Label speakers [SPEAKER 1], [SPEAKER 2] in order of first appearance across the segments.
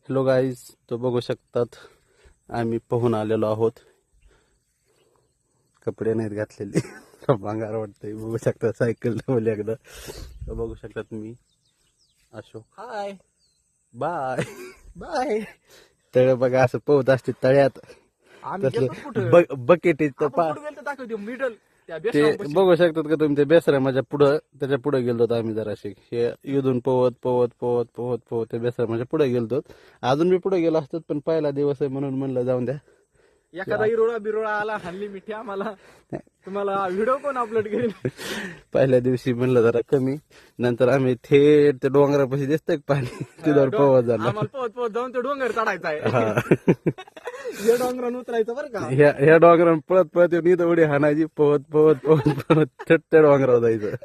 [SPEAKER 1] Hello guys, तो बघू शकतात आम्ही पोहून आलेलो आहोत. कपडे नाहीत घातलेले. भांगार वाटतंय. बघू शकता सायकल ठेवली एकदा. तो बघू शकतात मी अशोक.
[SPEAKER 2] Hi
[SPEAKER 1] bye
[SPEAKER 2] bye.
[SPEAKER 1] तळ बघा असं पोहत असते तळ्यात.
[SPEAKER 2] आम्ही गेलो कुठं
[SPEAKER 1] बकेट
[SPEAKER 2] दाखवतो मिडल त्या
[SPEAKER 1] ते
[SPEAKER 2] बेस्ट
[SPEAKER 1] बघू शकतात का तुम्ही. ते बेसरामाच्या पुढं त्याच्या पुढे गेलो आम्ही जराशी. हे इथून पोहत पोहत पोहत पोहत पोहत ते बेसरामाच्या पुढे गेलो. अजून मी पुढे गेलो असतो पण पहिला दिवस आहे म्हणून म्हणलं जाऊन द्या.
[SPEAKER 2] एखादा इरोळा बिरोळा आला हल्ली मिठी आम्हाला तुम्हाला व्हिडिओ कोण अपलोड करेल.
[SPEAKER 1] पहिल्या दिवशी म्हणलं जरा कमी. नंतर आम्ही थेट ते डोंगरापाशी दिसतंय का पाणी तिथवर पोहत झालं.
[SPEAKER 2] आम्हाला पोहत पोहत जाऊन ते डोंगर चढायचा आहे.
[SPEAKER 1] हा.
[SPEAKER 2] हे डोंगरान उतरायचं बरं का.
[SPEAKER 1] ह्या डोंगरावर पळत पळत येऊन इथं उडी हाणायची. पोहत पोहत पोहत पोहत थेट त्या डोंगरावर जायचं.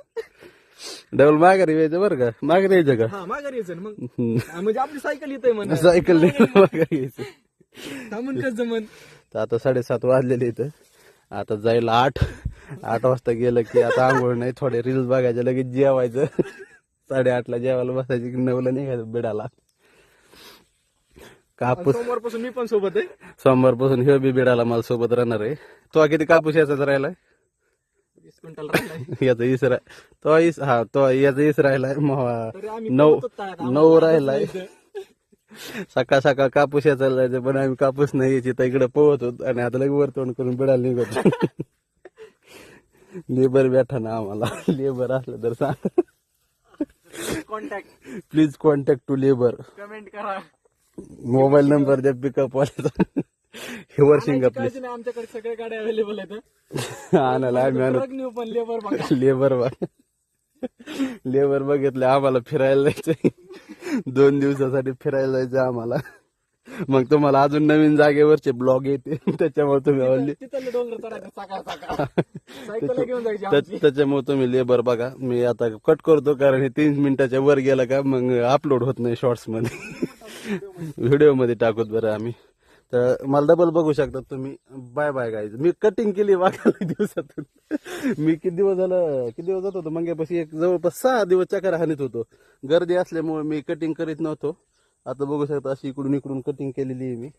[SPEAKER 1] डबल माघारी यायचं बरं का. माघारी यायचं का.
[SPEAKER 2] हा माघारी यायचं ना मग. म्हणजे आपली सायकल येते म्हणा.
[SPEAKER 1] सायकल माघारी यायचं.
[SPEAKER 2] थांबून कसं जमन.
[SPEAKER 1] तर आता 7:30 वाजलेले इथं. आता जायला 8 वाजता गेलं की आता आंघोळ नाही, थोडे रील्स बघायचे, लगेच जेवायचं. 8:30ला जेवायला बसायची की 9ला निघायचं बिडाला. कापूस
[SPEAKER 2] सोमवारपासून मी पण सोबत आहे.
[SPEAKER 1] सोमवारपासून हे बी बिडाला मला सोबत राहणार आहे. तो किती कापूस याचा राहिलाय.
[SPEAKER 2] 20 क्विंटल राहिलाय.
[SPEAKER 1] याचा इस तो याचा इस राहिलाय.
[SPEAKER 2] तरी आम्ही
[SPEAKER 1] 9 राहिलाय. सकाळ सकाळ कापूस याचा जायचं पण आम्ही कापूस नाही यायची तर इकडे पोहत होत आणि आता लगे वर तोंड करून बिडाला निघतो. लेबर भेटा ना आम्हाला. लेबर असलं तर सांग.
[SPEAKER 2] Contact
[SPEAKER 1] please contact to labour.
[SPEAKER 2] Comment करा.
[SPEAKER 1] मोबाईल नंबर द्या पिकअप वाल्याचा. हे वर्षिंग
[SPEAKER 2] काहीच नाही, आमच्याकडे सगळे गाड्या अवेलेबल आहेत.
[SPEAKER 1] आणायला आम्ही
[SPEAKER 2] ट्रक नेऊ पण लेबर बघा.
[SPEAKER 1] लेबर लेबर बघितले आम्हाला फिरायला जायचंय. 2 दिवसासाठी फिरायला जायचं आम्हाला. मग तुम्हाला अजून नवीन जागेवरचे ब्लॉग येते त्याच्यामुळे तुम्ही आवडली.
[SPEAKER 2] तिथलं डोंगर चढायचं सकाळ सकाळ. सायकल घेऊन जायची आमची.
[SPEAKER 1] त्याच्यामुळे तुम्ही लेबर बघा. मी आता कट करतो कारण हे 3 मिनिटाच्या वर गेला का मग अपलोड होत नाही शॉर्ट्स मध्ये. व्हिडिओ मध्ये टाकूत बरं आम्ही. तर मला डबल बघू शकता तुम्ही. Bye bye guys. मी कटिंग केली वाघाला दिवसातून. मी किती दिवस जात होतो मंग्यापाशी. एक जवळपास 6 दिवस चक्कर हानीत होतो. गर्दी असल्यामुळे मी कटिंग करीत नव्हतो. आता बघू शकता अशी इकडून कटिंग केलेली आहे मी.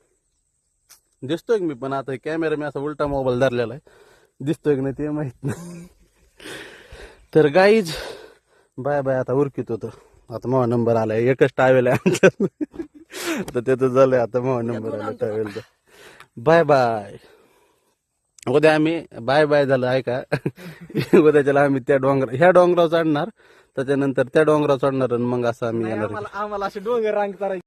[SPEAKER 1] दिसतोय मी पण आता कॅमेरा मी असा उलटा मोबाईल धरलेला आहे. दिसतोय की नाही ते माहित नाही. तर गाईज बाय बाय. आता उरकीत होतो. आता माझा नंबर आलाय. एकच टावेल आहे आमच्या. तर त्याचं झालंय आता माझा नंबर आला टावेलचा. Bye bye. उद्या आम्ही बाय बाय झालं ऐका. उद्याच्याला आम्ही ह्या डोंगरावर चढणार. त्याच्यानंतर त्या डोंगरावर चढणार आणि मग असं आम्ही येणार.
[SPEAKER 2] आम्हाला असे डोंगर रांग करायचे.